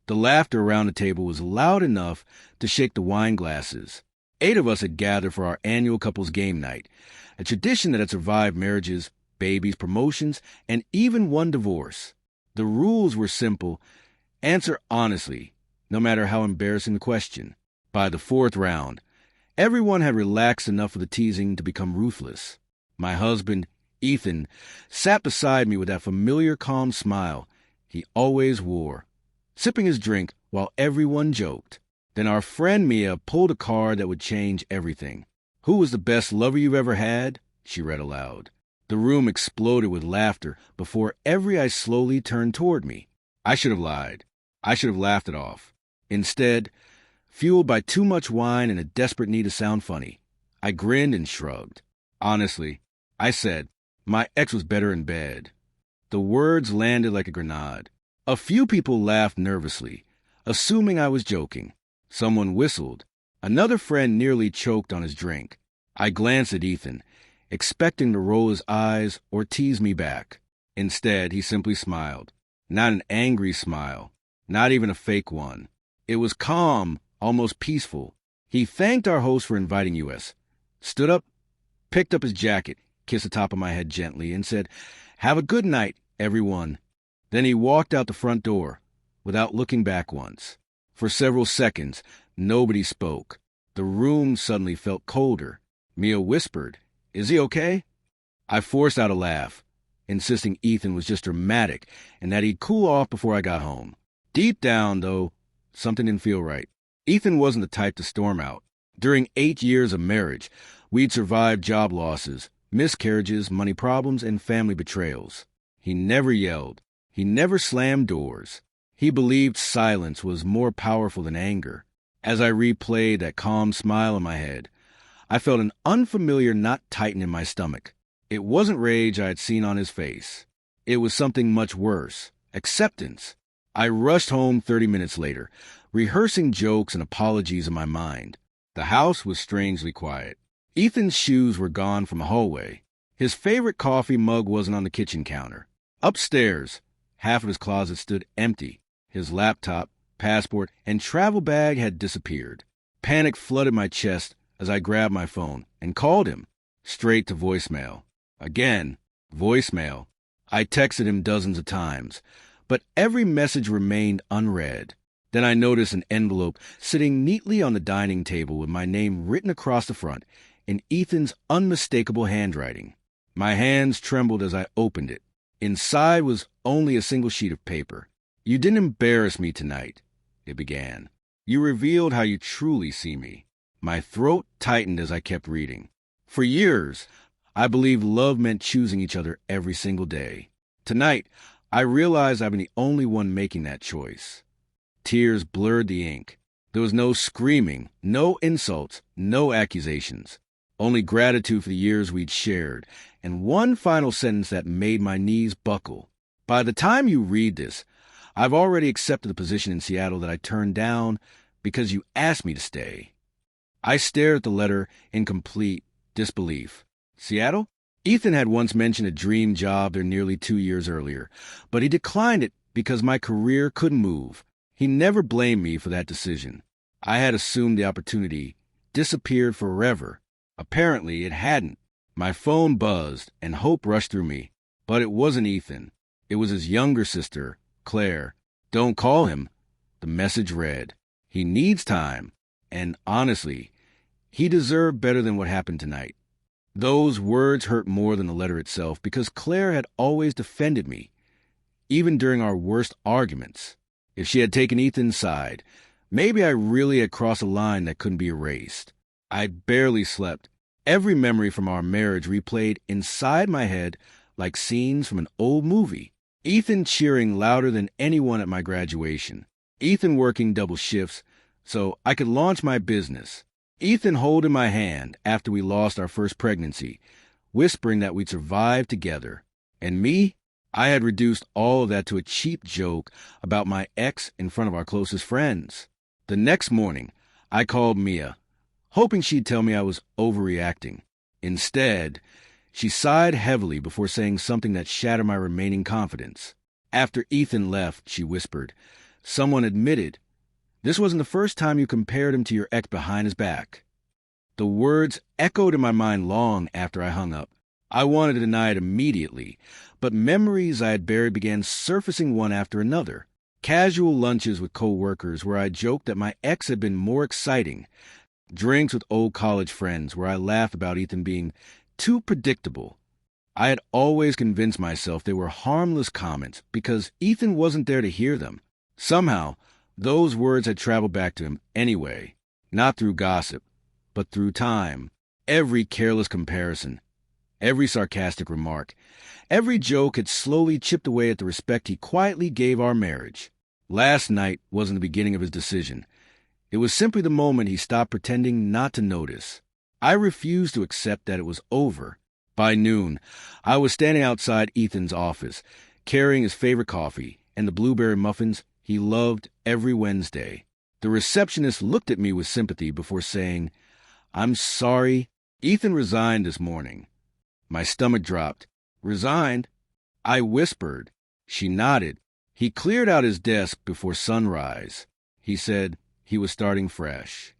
The laughter around the table was loud enough to shake the wine glasses. 8 of us had gathered for our annual couples game night, a tradition that had survived marriages, babies, promotions, and even one divorce. The rules were simple. Answer honestly, no matter how embarrassing the question. By the 4th round, everyone had relaxed enough of the teasing to become ruthless. My husband, Ethan, sat beside me with that familiar calm smile he always wore, sipping his drink while everyone joked. Then our friend Mia pulled a card that would change everything. "Who was the best lover you've ever had?" she read aloud. The room exploded with laughter before every eye slowly turned toward me. I should have lied. I should have laughed it off. Instead, fueled by too much wine and a desperate need to sound funny, I grinned and shrugged. "Honestly," I said, "my ex was better in bed." The words landed like a grenade. A few people laughed nervously, assuming I was joking. Someone whistled. Another friend nearly choked on his drink. I glanced at Ethan, expecting to roll his eyes or tease me back. Instead, he simply smiled. Not an angry smile, not even a fake one. It was calm, almost peaceful. He thanked our host for inviting us, stood up, picked up his jacket, kissed the top of my head gently, and said, "Have a good night, everyone." Then he walked out the front door, without looking back once. For several seconds, nobody spoke. The room suddenly felt colder. Mia whispered, "Is he okay?" I forced out a laugh, insisting Ethan was just dramatic and that he'd cool off before I got home. Deep down, though, something didn't feel right. Ethan wasn't the type to storm out. During 8 years of marriage, we'd survived job losses, miscarriages, money problems, and family betrayals. He never yelled. He never slammed doors. He believed silence was more powerful than anger. As I replayed that calm smile in my head, I felt an unfamiliar knot tighten in my stomach. It wasn't rage I had seen on his face. It was something much worse, acceptance. I rushed home 30 minutes later, rehearsing jokes and apologies in my mind. The house was strangely quiet. Ethan's shoes were gone from the hallway. His favorite coffee mug wasn't on the kitchen counter. Upstairs, half of his closet stood empty. His laptop, passport, and travel bag had disappeared. Panic flooded my chest as I grabbed my phone and called him, straight to voicemail. Again, voicemail. I texted him dozens of times, but every message remained unread. Then I noticed an envelope sitting neatly on the dining table with my name written across the front in Ethan's unmistakable handwriting. My hands trembled as I opened it. Inside was only a single sheet of paper. "You didn't embarrass me tonight," it began. "You revealed how you truly see me." My throat tightened as I kept reading. For years, I believed love meant choosing each other every single day. Tonight, I realized I've been the only one making that choice. Tears blurred the ink. There was no screaming, no insults, no accusations. Only gratitude for the years we'd shared, and one final sentence that made my knees buckle. By the time you read this, I've already accepted the position in Seattle that I turned down because you asked me to stay. I stared at the letter in complete disbelief. Seattle? Ethan had once mentioned a dream job there nearly 2 years earlier, but he declined it because my career couldn't move. He never blamed me for that decision. I had assumed the opportunity disappeared forever. Apparently, it hadn't. My phone buzzed, and hope rushed through me. But it wasn't Ethan. It was his younger sister, Claire. "Don't call him," the message read. "He needs time. And honestly, he deserved better than what happened tonight." Those words hurt more than the letter itself because Claire had always defended me, even during our worst arguments. If she had taken Ethan's side, maybe I really had crossed a line that couldn't be erased. I barely slept. Every memory from our marriage replayed inside my head like scenes from an old movie. Ethan cheering louder than anyone at my graduation. Ethan working double shifts so I could launch my business. Ethan holding my hand after we lost our first pregnancy, whispering that we'd survive together. And me? I had reduced all of that to a cheap joke about my ex in front of our closest friends. The next morning, I called Mia, hoping she'd tell me I was overreacting. Instead, she sighed heavily before saying something that shattered my remaining confidence. After Ethan left, she whispered, Someone admitted, "This wasn't the first time you compared him to your ex behind his back." The words echoed in my mind long after I hung up. I wanted to deny it immediately, but memories I had buried began surfacing one after another. Casual lunches with co-workers where I joked that my ex had been more exciting. Drinks with old college friends where I laughed about Ethan being too predictable. I had always convinced myself they were harmless comments because Ethan wasn't there to hear them. Somehow, those words had traveled back to him anyway, not through gossip, but through time. Every careless comparison, every sarcastic remark, every joke had slowly chipped away at the respect he quietly gave our marriage. Last night wasn't the beginning of his decision. It was simply the moment he stopped pretending not to notice. I refused to accept that it was over. By noon, I was standing outside Ethan's office, carrying his favorite coffee and the blueberry muffins he loved every Wednesday. The receptionist looked at me with sympathy before saying, "I'm sorry. Ethan resigned this morning." My stomach dropped. "Resigned?" I whispered. She nodded. "He cleared out his desk before sunrise. He said he was starting fresh."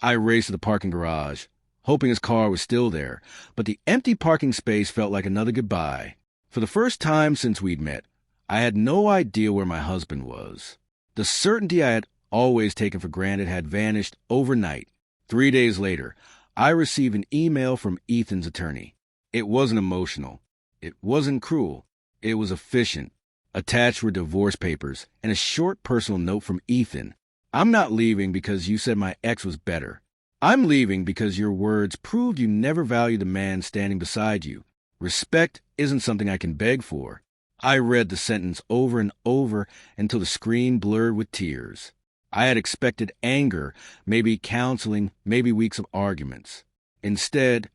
I raced to the parking garage, hoping his car was still there, but the empty parking space felt like another goodbye. For the first time since we'd met, I had no idea where my husband was. The certainty I had always taken for granted had vanished overnight. 3 days later, I received an email from Ethan's attorney. It wasn't emotional. It wasn't cruel. It was efficient. Attached were divorce papers and a short personal note from Ethan. "I'm not leaving because you said my ex was better. I'm leaving because your words proved you never valued the man standing beside you. Respect isn't something I can beg for." I read the sentence over and over until the screen blurred with tears. I had expected anger, maybe counseling, maybe weeks of arguments. Instead,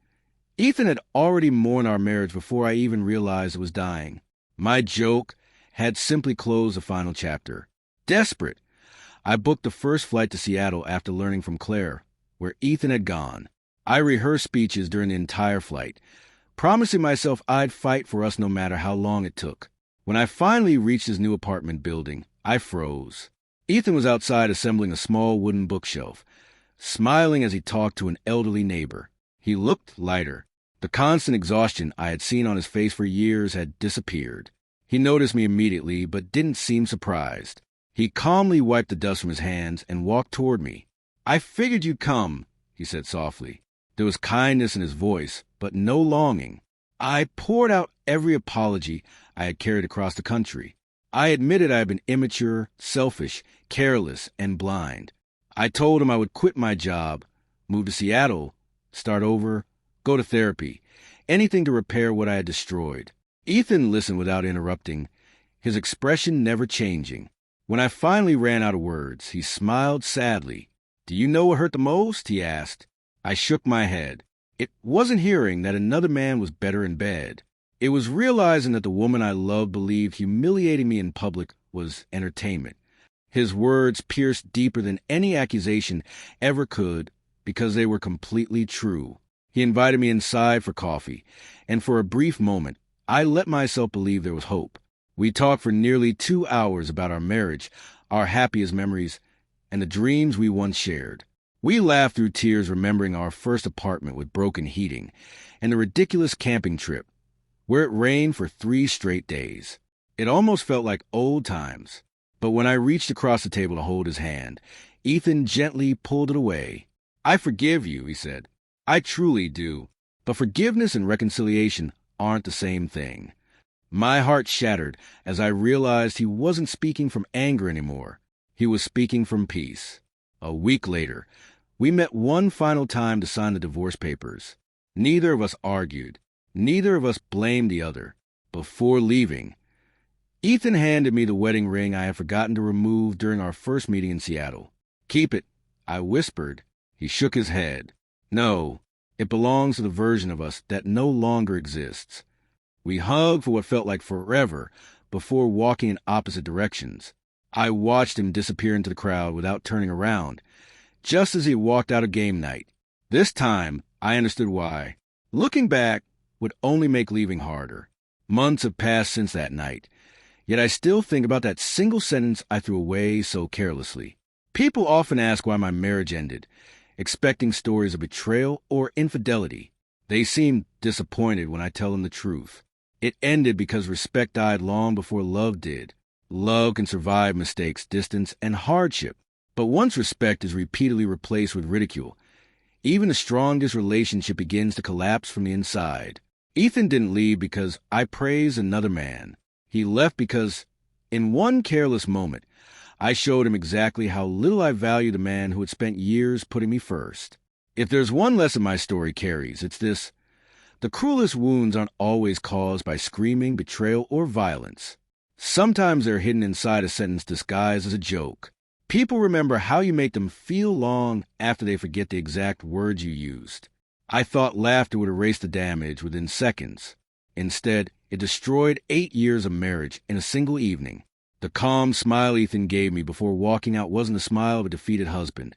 Ethan had already mourned our marriage before I even realized it was dying. My joke had simply closed the final chapter. Desperate, I booked the first flight to Seattle after learning from Claire, where Ethan had gone. I rehearsed speeches during the entire flight, promising myself I'd fight for us no matter how long it took. When I finally reached his new apartment building, I froze. Ethan was outside assembling a small wooden bookshelf, smiling as he talked to an elderly neighbor. He looked lighter. The constant exhaustion I had seen on his face for years had disappeared. He noticed me immediately, but didn't seem surprised. He calmly wiped the dust from his hands and walked toward me. "I figured you'd come," he said softly. There was kindness in his voice, but no longing. I poured out every apology I had carried across the country. I admitted I had been immature, selfish, careless, and blind. I told him I would quit my job, move to Seattle, start over, go to therapy, anything to repair what I had destroyed. Ethan listened without interrupting, his expression never changing. When I finally ran out of words, he smiled sadly. "Do you know what hurt the most?" he asked. I shook my head. It wasn't hearing that another man was better in bed. It was realizing that the woman I loved believed humiliating me in public was entertainment. His words pierced deeper than any accusation ever could because they were completely true. He invited me inside for coffee, and for a brief moment, I let myself believe there was hope. We talked for nearly 2 hours about our marriage, our happiest memories, and the dreams we once shared. We laughed through tears remembering our first apartment with broken heating and the ridiculous camping trip, where it rained for 3 straight days. It almost felt like old times. But when I reached across the table to hold his hand, Ethan gently pulled it away. "I forgive you," he said. "I truly do. But forgiveness and reconciliation aren't the same thing." My heart shattered as I realized he wasn't speaking from anger anymore. He was speaking from peace. A week later, we met one final time to sign the divorce papers. Neither of us argued. Neither of us blamed the other. Before leaving, Ethan handed me the wedding ring I had forgotten to remove during our first meeting in Seattle. "Keep it," I whispered. He shook his head. "No, it belongs to the version of us that no longer exists." We hugged for what felt like forever before walking in opposite directions. I watched him disappear into the crowd without turning around, just as he walked out of game night. This time, I understood why. Looking back would only make leaving harder. Months have passed since that night, Yet I still think about that single sentence I threw away so carelessly. People often ask why my marriage ended, expecting stories of betrayal or infidelity. They seem disappointed when I tell them the truth. It ended because respect died long before love did. Love can survive mistakes, distance, and hardship. But once respect is repeatedly replaced with ridicule, even the strongest relationship begins to collapse from the inside. Ethan didn't leave because I praised another man. He left because, in one careless moment, I showed him exactly how little I valued a man who had spent years putting me first. If there's one lesson my story carries, it's this: the cruelest wounds aren't always caused by screaming, betrayal, or violence. Sometimes they're hidden inside a sentence disguised as a joke. People remember how you make them feel long after they forget the exact words you used. I thought laughter would erase the damage within seconds. Instead, it destroyed 8 years of marriage in a single evening. The calm smile Ethan gave me before walking out wasn't the smile of a defeated husband.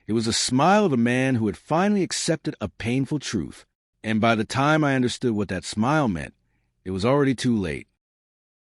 It was the smile of a man who had finally accepted a painful truth. And by the time I understood what that smile meant, it was already too late.